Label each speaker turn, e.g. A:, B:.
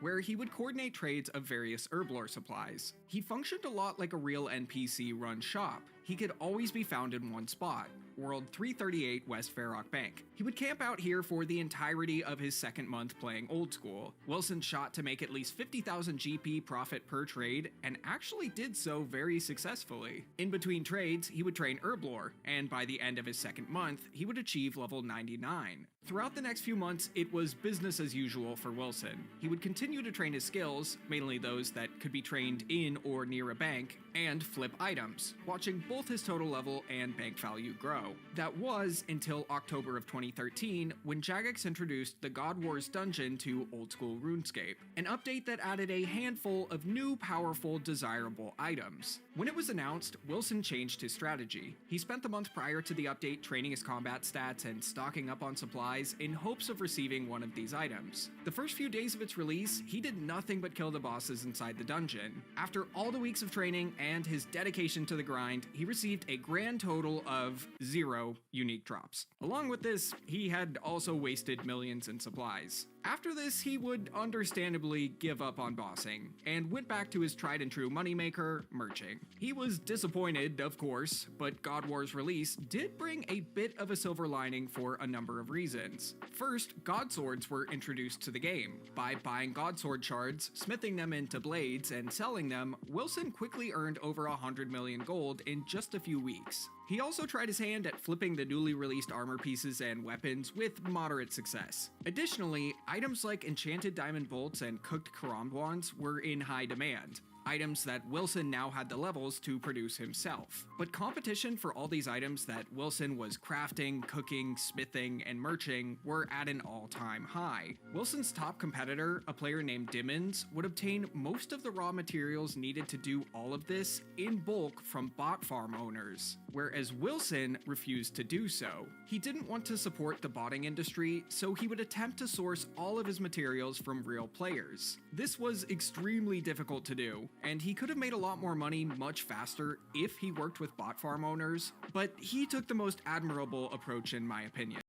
A: where he would coordinate trades of various herblore supplies. He functioned a lot like a real NPC-run shop. He could always be found in one spot, World 338 West Farrock Bank. He would camp out here for the entirety of his second month playing Old School. Wilson shot to make at least 50,000 GP profit per trade, and actually did so very successfully. In between trades, he would train herblore, and by the end of his second month, he would achieve level 99. Throughout the next few months, it was business as usual for Wilson. He would continue to train his skills, mainly those that could be trained in or near a bank, and flip items, watching both his total level and bank value grow. That was until October of 2013, when Jagex introduced the God Wars dungeon to Old School RuneScape, an update that added a handful of new, powerful, desirable items. When it was announced, Wilson changed his strategy. He spent the month prior to the update training his combat stats and stocking up on supplies in hopes of receiving one of these items. The first few days of its release, he did nothing but kill the bosses inside the dungeon. After all the weeks of training and his dedication to the grind, he received a grand total of 0 unique drops. Along with this, he had also wasted millions in supplies. After this, he would understandably give up on bossing, and went back to his tried and true moneymaker, merching. He was disappointed, of course, but God War's release did bring a bit of a silver lining for a number of reasons. First, God Swords were introduced to the game. By buying God Sword shards, smithing them into blades, and selling them, Wilson quickly earned over 100 million gold in just a few weeks. He also tried his hand at flipping the newly released armor pieces and weapons with moderate success. Additionally, items like enchanted diamond bolts and cooked karambwans were in high demand, items that Wilson now had the levels to produce himself. But competition for all these items that Wilson was crafting, cooking, smithing, and merching were at an all-time high. Wilson's top competitor, a player named Dimmons, would obtain most of the raw materials needed to do all of this in bulk from bot farm owners, whereas Wilson refused to do so. He didn't want to support the botting industry, so he would attempt to source all of his materials from real players. This was extremely difficult to do, and he could have made a lot more money much faster if he worked with bot farm owners, but he took the most admirable approach in my opinion.